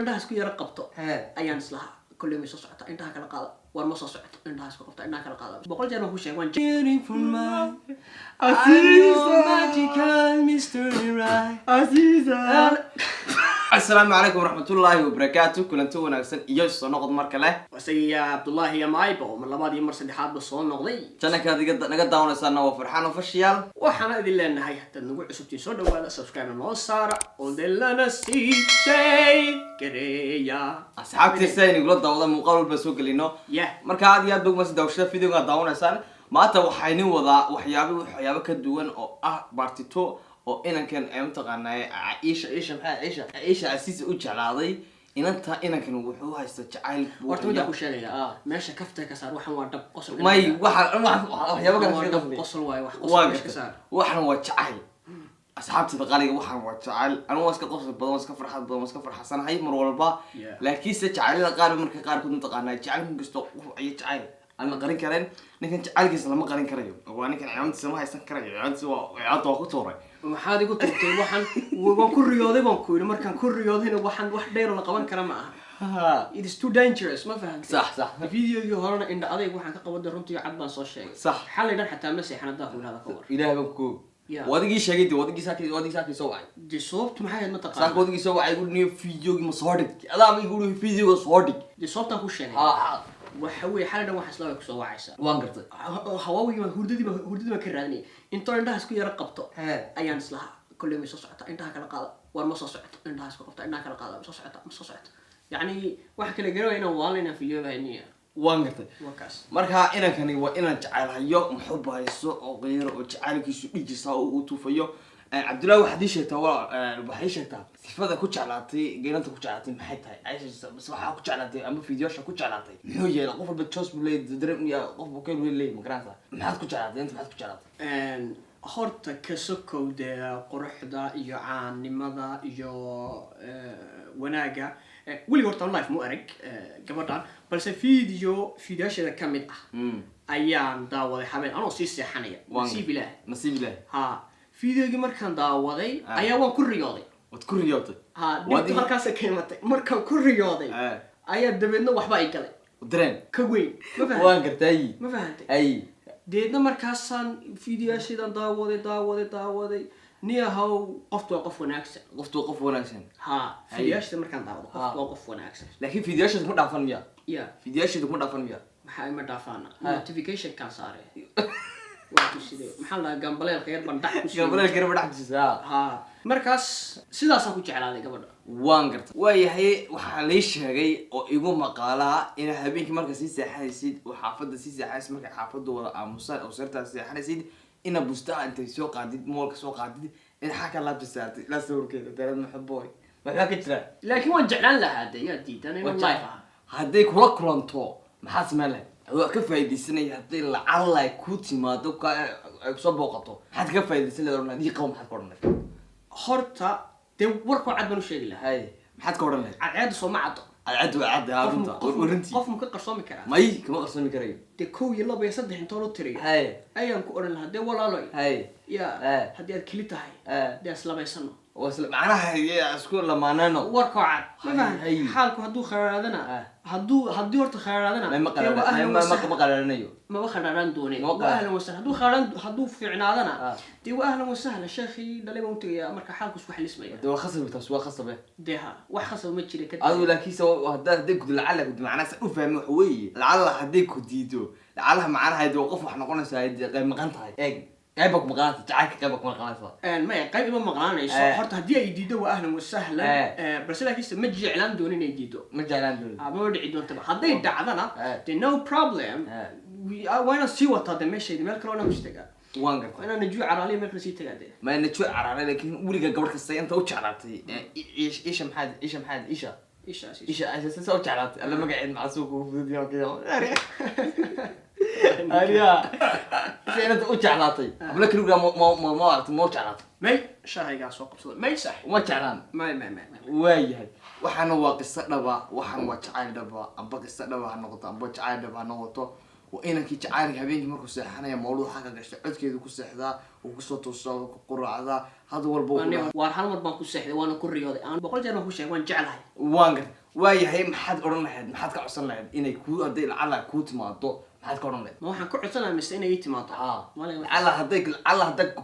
indhaha isku yara qabto ayaan islaha kulli ma soo socota indhaha kala qaada war ma soo socoto indhaha isku qabta indhaha kala qaada boqol jeer ku sheeg waan cheering for my magical mystery right Aziza السلام عليكم ورحمة الله وبركاته كلنتو وناكسن إيجاز صنقض مركله وسيا عبد الله يا مايبو من لبادي مرسل حاد بصون نقضي جانا كذا نقد داون سنة وفرحان وفشيال وحنا إذا لنا هاي حتى نقول عصبتي صور ولا سبسكرايب ما صار ودلنا سي شيء كريا أصحابتي السين يقولون داولا مقابل بسوق لينو مركا عادي يا دوق بس دوشة فيديو قاعد داون سنة ما توحيني وضع وحيابي كدوان أو بارتيتو oo inankan ay mutaqaanay Aisha Aziz u jeclaaday inankan wuxuu haysta jacayl horta mid ku sheegaya meesha kaftay ka saar waxan waa dab qosol may waxyaabo kale ka qosol waay wax qosol ka saar waxan waa jacayl asxaabta qaliga waxan waa jacayl anigu iska qosol badan iska farxad badan iska farxasanahay mar walba laakiin se jacaylada qaar marka qaar ku mutaqaanay jacayl kasto ay jacayl أنا قرين كرين نكن تعالج لما قرين كريو وأنا كان عملت سماها يستن كريو عملت وعطوا كتوري وحادي قلت له وحن وكل رياضي بنكون مرة كان كل رياضي هنا وحن واحد داير ولا قوان كلام معه it is too dangerous ما فهمت صح الفيديو يهرنا إن أضيق وحن كقود الرمتي عدنا صار شيء صح حال إذا حتى مسح إحنا داخل هذا كور إله بكو وادي شيء وادي ساكي سوى دي صوت ما هي المتقارب ساك وادي سوى يقول نيو فيديو مصورك هذا يقولوا فيديو مصورك دي صوت أخو شيء وحوي حالنا واحد سلاوي كسوة عيسى وانقرت هواوي ما هردي ما كررني انتو عندها سكو يرى قبطو ايان سلاها كل يوم يسوس عطا عندها كلا قاضي ورما سوس عطا عندها سكو قبطو عندها كلا قاضي مسوس عطا يعني واحد كلا قالوا هنا والينا في يوم هنية وانقرت وكاس marka inankani waa inaan jacaylayo muxuu hayso oo qeyro oo jacaylkiisu dhijisa oo uu tufayo Abdullah waxay sheegtaa waxay sheegtaa sifada ku jeclaatay geynta ku jeclaatay maxay tahay Aisha bas waxa ku jeclaatay ama fiidiyoosha ku jeclaatay muxuu yeelay qof walba choice buu leeyahay dareem ya qof buu keen leeyahay magaranta maxaad ku jeclaatay inta maxaad ku jeclaatay horta ka sokowda quruxda iyo caanimada iyo wanaaga wali horta live mu arag gabadhan balse fiidiyoshada kamid ayaan daawaday habeen anoo sii seexanaya nasiib ilaahi ha فيديو مركان داوضي أيا وان كل رياضي وتكون رياضي نبت هالكاسة كلمتي مركان كل رياضي أيا دبنا وحبا يقلي ودرين كوين ما فهمت وانقرت أي ما فهمت أي ديدنا مركاسان فيديو شيء داوضي نيا هاو قف وناكسن ها فيديو شيء مركان داوضي قف وناكسن لكن فيديو شيء تكون دافن ميا فيديو شيء تكون دافن ميا maxay ma dhaafana notification ka saare waa sidee maxaa la gambaleel khayr bandax ku sii gambaleel khayr bandax ku sii ha markaas sidaas ku jeclaaday gabadha waan gartay waayahay waxa la sheegay oo igu maqaala in habeenkii marka si seexaysid oo xaafadda si seexaysid marka xaafaddu wada aamusan oo sirta seexaysid ina bustaa inta soo qaadid moolka soo qaadid in xaka la bisaatay la sawirkeeda dareen maxbooy waxa ka jira laakiin waan jeclaan lahaa yaa diidan in live haday kula kulanto maxaa sameeyay ka faa'iideysanay hadii la calay ku timaado ka soo booqato had ka faa'iideysan leedahay hadii qoom maxad qoranay horta de warku cad banu sheegi lahaa maxad qoranay cad soo ma cad runta warintii qof ma ka qarsoomi kara may kama qarsoomi karayo de 1 2 3 inta loo tiriyo ayaan ku oran lahaa de walaaloy ya hadii aad kili tahay de islaamaysano وصل معناها هي اسكول لما انا وركعت ما حالك هدو خيرادنا هدو ورت خيرادنا ما قررنيو ما بخرران دوني اهلا وسهلا هدو خيران هدو فيعنادنا دي واهلا وسهلا شيخي دليبا انت marka xaalku wax lismaya doo khasab taas waa khasabe deha wax khasab ma jiri ka adu laakiin soo hadaa dib gud lacala gud macnaha u fahmo wax weeye lacala hadii ku diido lacala macnaha hadii qof wax noqonaysa ay qayb maqan tahay eeg قيبك مقالات تعالك قيبك مقالات ما قيب ما مقالانيس horta hadii ay diido waa ahlan wasahlan bas laakiin ma jeclaan doonin ay diido ma jeclaan doonin ama dhici doonta haday dhacdana no problem why not see what the message meel kale oo mustaga waan gartay ana najuu caraali meel kale si tagaade ma najuu caraali laakiin wiliga gabadh kasta inta u jeclaatay isha maxad isha soo jeclaatay alla magaceed macsuuq u fududiyo kiyo أريا سيرت أوجعلاتي أبلك نقول ما أوجعلات ماي شاهي قاس وقف ماي صح ما جعلان ما وياي وحنا واقص دبا وحنا وجعل دبا أبغى قص دبا هنقطة أبغى جعل دبا هنقطة waa inankii jacaylka habeenkii markuu seexanaya mawluud xagga gashay codkeedu ku seexdaa uu kusoo toosaa ku quraacdaa hadda walba waar hal mar baan ku seexday waana ku riyooday aan 100 jeer baan ku sheegay waan jeclahay waan gar waayahay maxaad odhan lahayd maxaad ka codsan lahayd inay ku hadday lacala ku timaado maxaad ka odhan lahayd ma waxaan ka codsanayaa mise inay ii timaado lacala hadday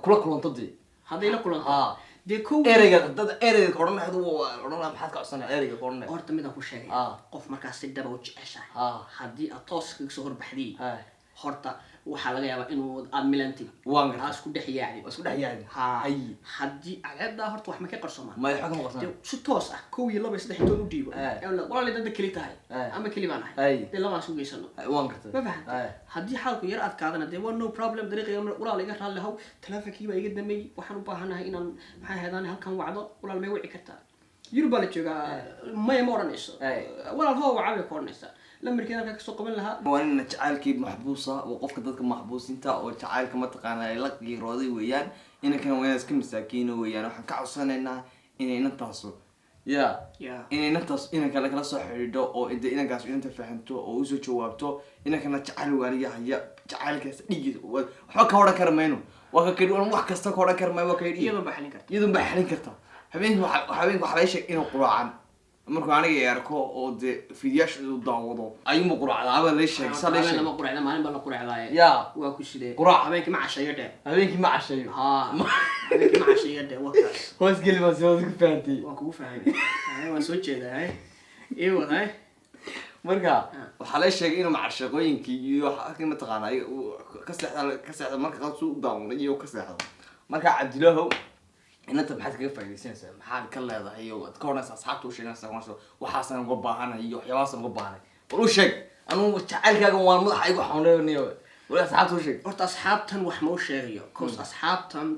kula kulanto dee hadday la kulanto dee kow ereyga odhan lahayd odhan lahayd maxaad ka codsan lahayd ereyga ka odhan lahayd horta midaan ku sheegay qof markaas si dhaba u jeceshahay haddii aad toos kaga soo horbaxdii horta waxaa laga yaabaa inuu aad milanti isku dhex yaacdi haddii adeedaa horta wax ma ka qarsomaan si toos ah 1 iyo 2 3 toon u dhiibo walaal dad kali tahay ama kali baan ahay dee lama soo geysano ma fahantaa haddii xaalku yar adkaadana dee waa no problem dariiqayga walaal iga raali lahaw telefonkii baa iga damay waxaan u baahanahay inaan maxay ahaydaan halkan wacdo walaal may wici kartaa yurba la joogaa maya ma odhanayso walaal hoo wacabay ku odhanaysaa lamarkeeda ka soo qaban lahaa waa in jacaylkii maxbuusa oo qofka dadka maxbuusinta oo jacaylka ma taqaana ay la qiirooday weeyaan inankan waa iska masaakiino weeyaan waxaan ka codsanaynaa inay inantaas inanka kala soo xidhiidho oo inankaas inanta fahanto oo usoo jawaabto inankana jacayl waaliga haya jacaylkaas dhigiisa waxba ka odhan kara mayno waa ka kadhi wax kasta ka odhan kara mayno waa ka yidhi iyadoo baa xalin karta habeenkii waxaa laga sheegay inuu quraacan markuu aniga arko oo dee fiidiyaasha uu daawado ayuu quraacdaa la sheegay sabay lama quraacda maalin baa la quraacdaa waa ku sidee habeenkii ma cashayo habeenkii ma cashayo wakaas hoos geli baa soo ku fahantii waa kugu fahanay waan soo jeedaa waday marka waxaa la sheegay inuu macashaqooyinkii iyo halkii ma taqaana ka seexda marka qaad u daawado iyo ka seexdo marka Cabdilaahow inta maxaad kaga faa'iideysanaysaa maxaad ka leedahay iyo ad ka horaysa asxaabta u sheeganaysaa waxaasan uga baahanahay iyo waxyaabahaas uga baahanay u sheeg anu jacaylkaaga waan madaxa igu xanuunayo wala asxaabta u sheeg horta asxaabtan wax ma u sheegayo koos asxaabtan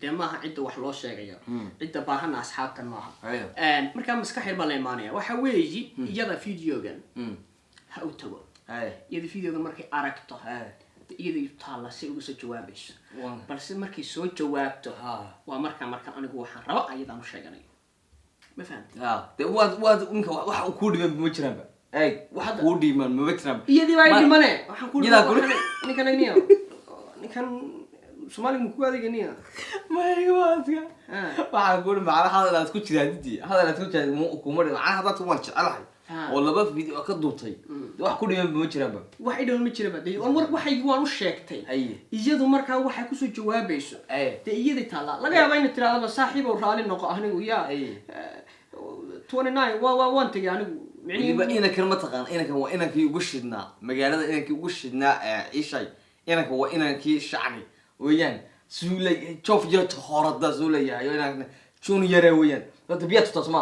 dee maaha cidda wax loo sheegayo cidda baahana asxaabtan maaha markaa maskax yar baa la imaanaya waxa weeyi iyada videogan ha u tago iyada videogan markay aragto iyada taala si ugu soo jawaabayso balse markay soo jawaabto waa marka anigu waxaan rabo ayadaan u sheeganay ma fahamtay waad inka wax ku dhiman ma jiraan wax ku dhiman ma jiraan iyadii baa dhimane waxaan ku dhiman ninkan Soomaali mu ku adeegniya ma waadka waxaan ku dhiman hadalaad ku jiraadii ku ma dhiman hadda waan jecelahay oo laba video ka duubtay wax ku dhiman ma jiraan wax idhoon ma jiraba waxay waan u sheegtay iyadu markaa waxay ku soo jawaabayso iyada taala laga yaabaa in tiraahdo saaxiib oo raali noqo anigu 29 waan tagay anigu micnihiiba inankan ma taqaan inankan waa inankii ugu shidnaa magaalada inankii ugu shidnaa ciishay inanka waa inankii shacni weeyaan suulay joof jira horada suulayahay inanka junior weeyaan dadka biyad tasma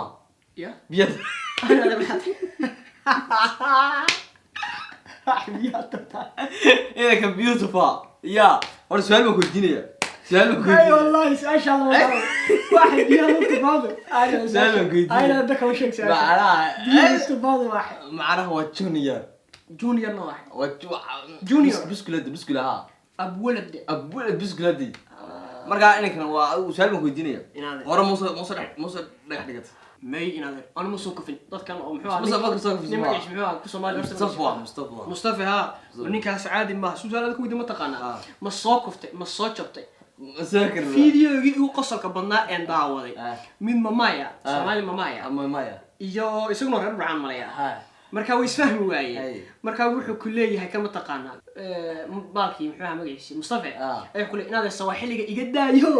biyad inanka beautiful hor su'aal ma ku weydiinaya اي والله ان شاء الله واحد يلا تفاضل انا بدك اول شيء سؤال تفاضل واحد معناها هو جونيور واحد جونيور بسكولة ها اب ولد بسكولة marka inankan waa su'aal ma ku weydiinaya hore muuse dhagax dhigata may inaad ana muuse ku fin dadkan oo muxuu ku Soomaali Mustafa ha ninkaas caadi ma su'aalaad ku weydiin ma taqaana ma soo kuftay ma soo jabtay videogii uu qosolka badnaa ee daawaday mid mamaya Soomaali mamaya iyo isaguna reer Burcaan malaya marka way isfahmi waayeen marka wuxuu ku leeyahay kama taqaana baalkii muxuu magaciisa Mustafa ay ku leeyahay inaad Soomaaliga iga daayo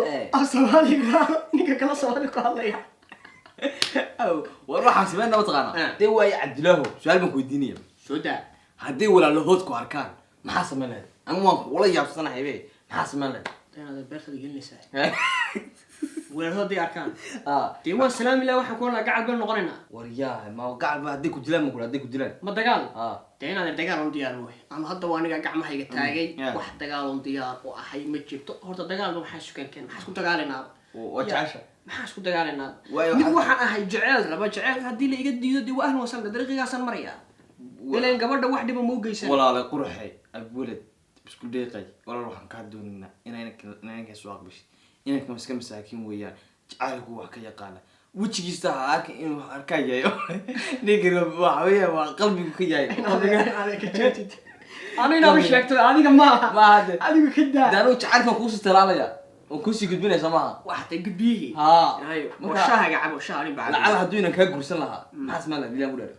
Soomaaliga ninka kala Soomaali ku hadlaya waxaan sameynaa ma taqaana dee way Cabdilaahow su'aal ma ku weydiinaya soo daa haddii walaalahood ku arkaan maxaa sameynaa ama waan kula yaabsanahay maxaa sameynaa أنا برت الجلسة ولا هذا أركان تيوان سلام الله وحنا كنا قاعد بين نقرنا ورياه ما قاعد بهديك وجلان ما كنا هديك وجلان ما دجال تينا هذا دجال عن ديار موي أنا هذا وانا قاعد ما هي تاجي واحد دجال عن ديار وحي متجيب هذا دجال ما حاسس كان حاسس كنت قالنا وتعشى ما حاسس كنت قالنا نبغى حنا هاي جعل ربع جعل هدي اللي يقدر يدي وأهل وصلنا درجة قاسن مريا لين قبل واحد بمو جيسان ولا على قرحي أبولد بس كل دقيقة ولا روح نكادون إنك سواق بس إنك مسكين مساكين وياه جعلك وحكي قاله وجهي استهاك إنه حكي نقرب وعوية وقلبي كجاي عليك جاتي أنا مش شاكتو أنا ما هذا أنا كده ده أنا تعرف كوسي تلاليا وكوسي قد بينا سماها واحد قد بيه أيوه وشاها قاعد وشاها اللي بعد لعل هدوينا كجرسن لها ما اسمها لا دي أقول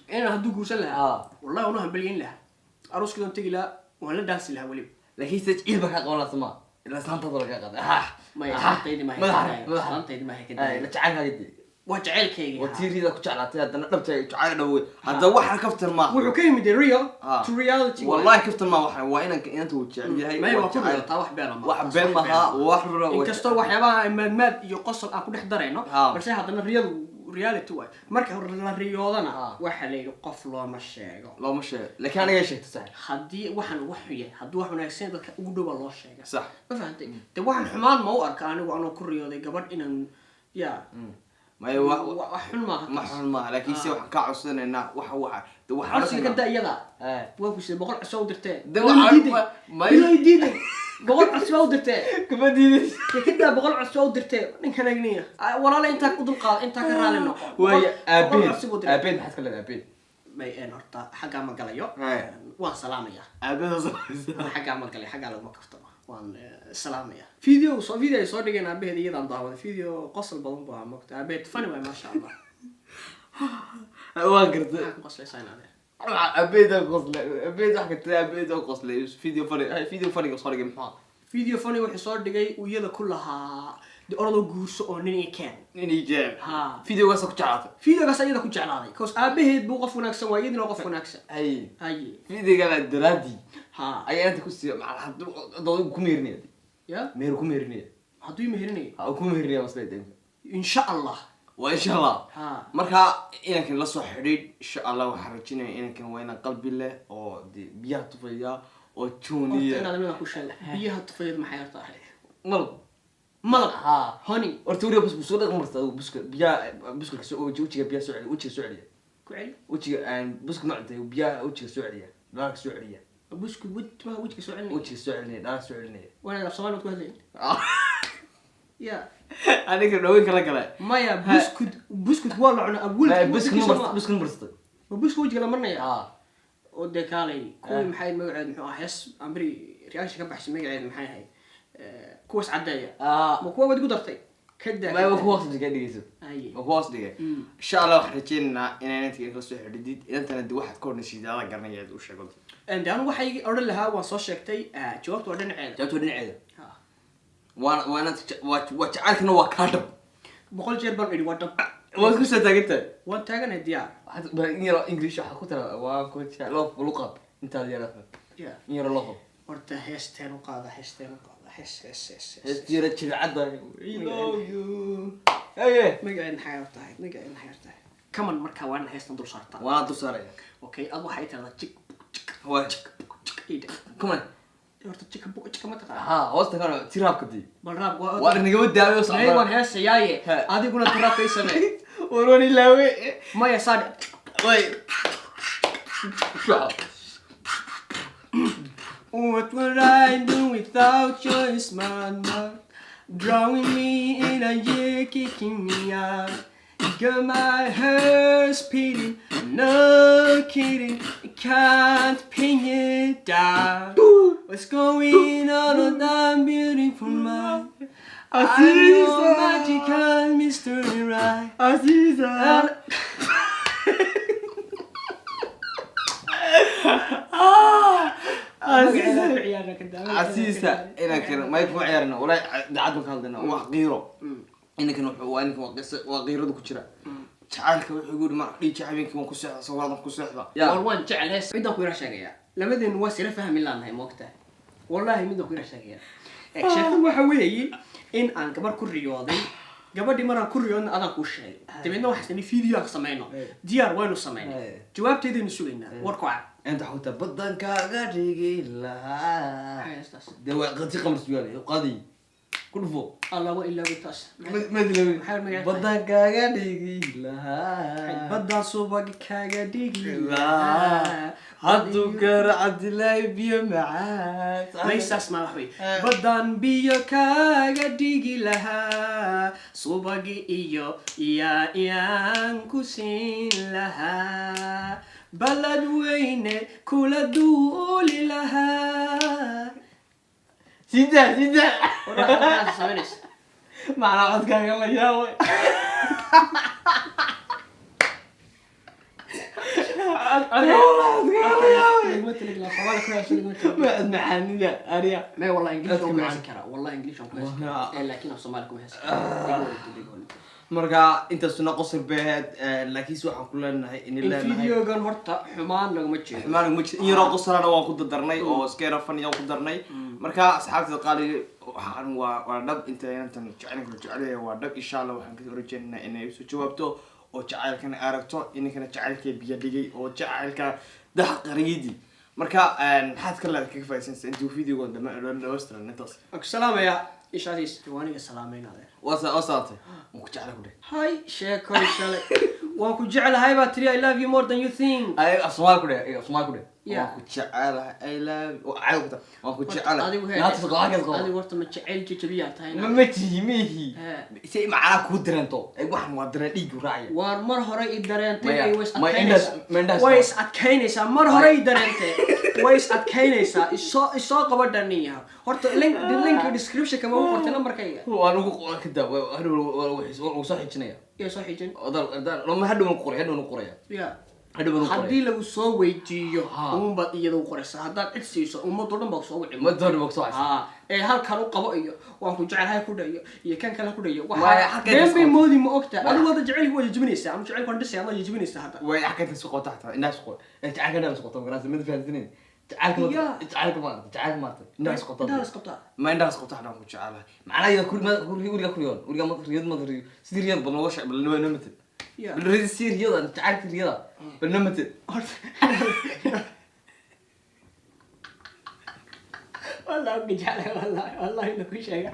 أنا هدو جرسن لها والله أنا هبلين لها أروس كده تيجي لا ولا دانس لها ولي لكن تجيل بك قولا سما إلا سانتا ضرك قد ما يسانتا ما هي كده سانتا ما هي كده لا تعال هذه وجعل كيجي وتيري ذا كجعلتي هذا نبتة تعال دوي هذا واحد كفتر ما وحكي من الريال to reality والله كفتر ما واحد وإنك أنت وتجعل هاي ما هو كله طاوح بينهم واحد بين ما ها واحد إن كستر واحد ما ماد يقصر أكو نحضرينه بس هذا الريال reality واي مركه الرياضنا waxa la qof looma sheego laakiin aniga sheegto sax hadii waxan waxye hadii wax wanaagsan dadka ugu dhow loo sheega sax ma fahantay de waxan xumaan ma u arka anigu aan ku riyooday gabadh inaan ya ma wax xun ma laakiin si wax ka cusubnayna waxa de waxa ka daayada waa ku sii boqol cusub dirtay de waxa ma diiday boqol cusub dirtay kuma diiday kida boqol cusub dirtay ninkan agniya walaal inta ku dul qaad inta ka raalino way abeen maxad kala abeen may een horta xaga ma galayo waan salaamaya xaga ma galay xaga lagu kafto waan salaamaya video soo dhigeen abeed iyadaan daawada video qosol badan baa moogta abeed funny way ma sha Allah waan gartay qoslaysaanade abeed wax ka taa abeed qoslay video funny soo dhigay maxaa video funny wuxuu soo dhigay iyada kullaha orado guurso oo nin jeel video gaas ku jeclaatay video gaas iyada ku jeclaaday cause aabaheed buu qof wanaagsan waa iyadina qof wanaagsan ay video gala daraadi ayaa inta ku sii dad ku meerinay ya meer ku meerinay haduu meerinay ku meerinay wasleeday insha Allah وإن شاء الله مركا إنك لا سو حديد إن شاء الله وحرجينا إنك وين قلبي له أو دي بيها طفيا أو تونية أنا لما أقول شيء بيها طفيا ما حيرتاح ملك هوني أرتوري بس بسولة مرت بس بيها كسو وجهي بيها سعودي وجهي سعودي كويس وجهي بس معدي وبيها وجهي سعودية لا سعودية بس وجهي سعودي وجهي سعودي لا سعودية وأنا صوالك وهذين يا أنا كنا وين كلا ما يا بسكوت والله أنا أقول بسكوت برست وبسكوت وجه لمرنا يا ودك علي كل محايد مقعد أحس أمري رياش كبح مقعد محايد كوس عداية مو كوا بدي قدرتي كده ما هو كوس دقيقة دقيقة أي كوس دقيقة إن شاء الله حكينا إن أنت كنتوا حديد أنت ندي واحد كورن شيء هذا قرنا يد وش قلت أنت أنا واحد أقول لها وصل شكتي جوابت ودنا عيد جوابت ودنا عيد وانا وتعرف انه وكادم بقول جير بان ودم وكنت تاغت وان تاغن ديار يرا انجليش حكو ترى وكنت لوف لقب انت اللي يرا لوف ورتا هيستين وقاده هس يرا جلعده I love you ايه مقعد حيرتاي كمان marka waan heestan dul saartaa waan dul saaraya okay ad waxay tirada chick waa come horta chick book ma taqaan hoosta kana tiraabka dii bal raab waa inaga wadaayo sameey waan heesayaaye adiguna tiraab kay samee warwani laawe ma ya saad way what would I do without your smart mouth drawing me in a year kicking me out got my heart speeding no kidding I can't pin it down what's going on that beautiful mind I'm your magical mystery right Aziza عسيسة إنك ما يكون عيارنا ولا دعادنا كهذنا وغيره إنك نوع إنك وغيره ذو كشرة تعالك ويقول ما لي شعبينك وكسح صورنا كسح يا والله جعل هس بدنا كوير شقيا لما ذي نواسي فهم الله هاي موقته والله بدنا كوير شقيا شكله وحوي إن أنا كبر كل رياضي قبل دي مرة كل رياضي أنا كل شيء تبينا واحد إني فيديو سمعنا ديار وينو سمعنا جواب تيجي نسوينا وركوع أنت حوت بدن كاجري لها دوا قدي قمر سؤالي قاضي كل فوق الله وإلا بتاش ما أدري بدن كاجري لها بدن صوبك كاجري لها هاتوكر عدلاي بيا معاك ليس اسمع وحوي بدن بيا كاجري لها صوبك إيو يا كوسين لها balad weyne kula duuli lahaa sida warwaxaad samaynaysa macnaa codkaaga la yaabay معانية أريا ما والله انجليزي ما كرا والله انجليزي ما لكن الصومالي كويس marka intaasuna qosol beed laakiin waxaan ku leenahay in ilaahay videogan horta xumaan laguma jeedo xumaan ma jiro in yaro qosolana waan ku darnay oo skeera fan iyo ku darnay marka asxaabta qaali waxaan waa dhab intaan jecelnahay waa dhab insha Allah waxaan ka rajaynaynaa inay soo jawaabto oo jacaylkana aragto inkana jacaylka biyo dhigay oo jacaylka dax qariidi marka maxaad ka leedahay ka faa'iideysan intuu videogan dhamaystiran intaas السلام يا ايش هذه وانا سلامين عليه وصلت مو جعلك ده هاي شيكو شلي واكو جعل هاي باتري I love you more than you think اي اسمعك ده اسمعك ده واكو جعل I love عاود واكو جعل لا تسقى هذه ورت ما جعل جبيات هاي ما تجيميه شيء معاك ودرنتو اي واحد ما درن ديق راعي وار مر هوري درنتي ويس adkaynaysa mar hore darantay ways adkaynaysa isoo qabadaniya horta link description kama u qortay numberkayga waan ugu kada hadhow soo xijinaya iyo soo xijin lama hadhow qoraya ya haddii lagu soo weydiiyo umad iyadoo qoraysa haddaad cid siiso ummadoo dhan baa soo wicin ee halkan u qabo iyo waan ku jecelahay ku dhayo iyo kan kale ku dhayo waxa bay moodi ma ogta adigu wada jecel waa jibinaysa ama jecel kan dhisay ama jibinaysa hadda way xaqada soo qotahta inaas qor inta cagana soo qoto garaas mid fahantin تعالك ما الناس قطع ما الناس قطع انا كنت جعلها معناها كل ما وريا كل يوم وريا ما رياض ما رياض سير رياض بالنوش بالنمت بالرياض سير رياض انت عارف الرياض بالنمت والله ابني جعلها والله انك شيء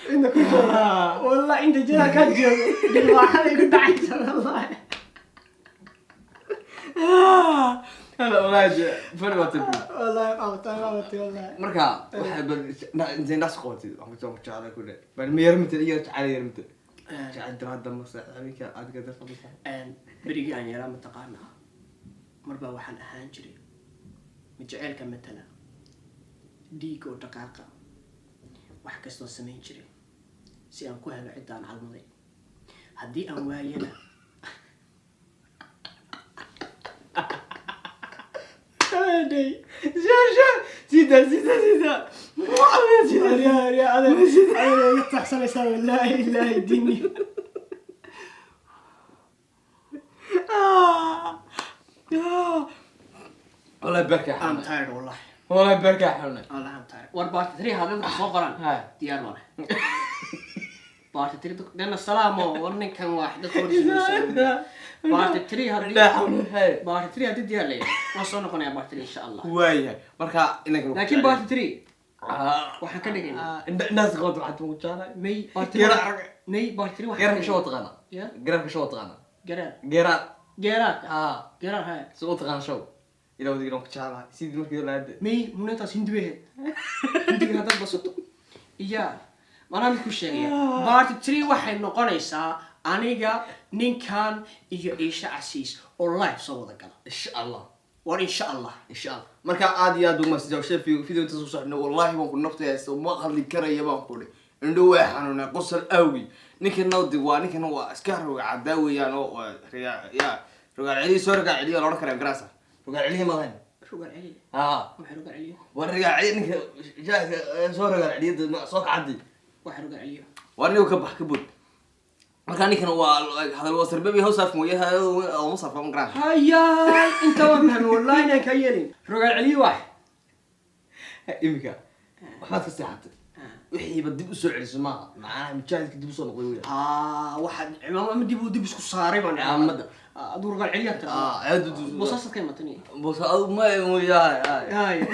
انك والله انت جاك كجو بالواحد كنت عايز والله هلا ولاجه فرما تبي والله قوتي والله مركا واحد زين ناس قوتي عم تسوي على كل بل ما يرمت هي تعال يرمت تعال هذا مصلح عليك عاد قدر خمسة ان بريق يعني لا متقانا مربا waxaan ahaan jiray majaceelka matala diigo dhaqaaqa wax kasto sameyn jiray si aan ku helo cidaan calmaday hadii aan waayana هادي زيدا يا هذا تحصل يسوي لا اله يديني والله بركة I'm tired والله بركة حولنا والله I'm tired واربعة تري هذا سو قران ديار وانا بارت تري لأن السلام ورني كان واحد بارت تري هذا بارت تري هذا ديار لي وصلنا قناة بارت تري إن شاء الله وياه مركا إنك لكن بارت تري waxaan ka dhigay الناس قوت واحد مو جانا مي بارت تري غير شو تغنى غير شو تغنى جرار هاي سو تغنى شو إذا ودي يروح كشارع سيد نور كذا لعد مي مناطق هندوه هذا بسيط إياه أنا مش شيء بارت تري واحد نقنيسا أنيجا نكان إيش عسيس والله سوى ذا إن شاء الله وإن شاء الله مركا عادي يا دوما سجوا شيء في فيديو تصوص إنه والله ما كنا نقطة سو ما خلي كريه ما نقوله إنه واحد أنا قصر قوي نكن نودي ونكن هو أسكار وعداوي يعني يا رجال علي صار رجال علي ولا ركنا براسه رجال علي ما هن رجال علي رجال علي ورجال علي إنك جا صار رجال علي صوك عدي واحد رجال علي ورني وكبح كبود مكاني كان هو هذا الوصر بيبي هو صف مويه هذا أو مصرف من قران هيا أنت وهم والله إنك كيلين رجال علي واحد إمك ما تستحق وحي بدي بسرعة اسمها معاه مشاهد كده بسرعة قوية واحد عمام مدي بودي بس كساري بنا عمدا أدور رجال علي أنت بصاصة كلمة تانية بصاصة ما هاي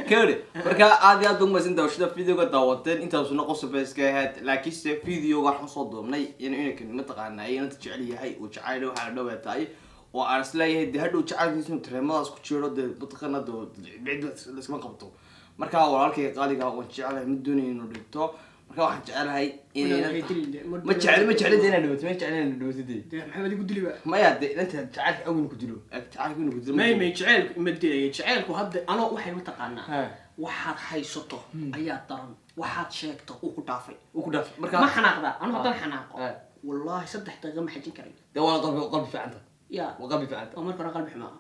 كوري مركا عادي أدوم بس أنت وش ده فيديو قد دعوتين أنت وصلنا قصة بس كهات لكن فيديو راح نصدم ناي يعني إنك متقعنا أي أنت تجعلي هاي وتجعله على دوبة تاي وأرسلها هدي هادو تجعل اسمه ترماس كتير ده بتقنا ده بعيد اسمه قبضه marka walaalkay qaaliga oo jecelahay mid doonay inuu dhigto marka waxaan jecelahay Inaan inay dilin, ma jecel inaan dhawaato ma jecel inaan dhawaatay dee maxamed igu dili ba maya de inta jacaylka awin ku dilo jacaylka inuu ku dilo may jaceylku ma dilaya jaceylku hadda anoo waxay ma taqaanaa Ha. waxaad haysato ayaa daran waxaad sheegto uu ku dhaafay uu ku dhaaf marka ma xanaaqda anoo haddaan xanaaqo Ha. wallaahi 3 daqiiqo ma xajin karayo de waa qalbi fiicanta yaa waa qalbi fiicanta oo marka hore qalbi xumaa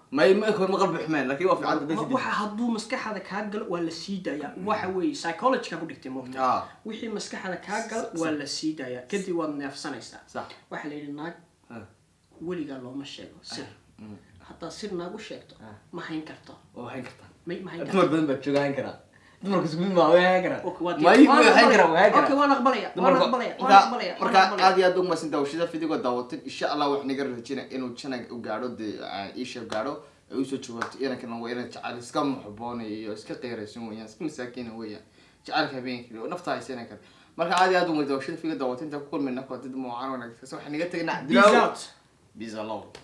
ma qalbi xumaan laakiin waa fiicanta dadii waxa hadduu maskaxda kaa galo waa la sii daayaa waxa weeye psychology ka ku dhigtay moogta ah wixii maskaxda kaa galo waa la sii daayaa kadib waad neefsanaysaa sax waxa la yidhi naag ah weligaa looma sheego sir haddaad sir naag u sheegto ma hayn karto oo hayn karta ma hayn karto dumar badan baa jooga hayn karaa dumarku isku mid ma hayn karaa Okay, waa ma tii- hayn karaa hayn okay karaa waan aqbalaya waan aqbalaya waan marka aqbalaya waan marka aqbalaya. aad iyo aad ugu mahadsan daawashada fidigo daawatay insha Allah wax naga rajayna inuu channel u gaadho de isha gaadho ay usoo joogato inankana waa inaan jecel iska muxboon iyo iska qeyraysan weeyaan iska masaakiin weeyaan jecelka habeenkii oo nafta haysan kara marka aad iyo aad ugu daawashada fidigo daawatay inta ku kulmayna kooxda muuqaal wanaagsan waxa naga tagnaa Peace out. Peace out.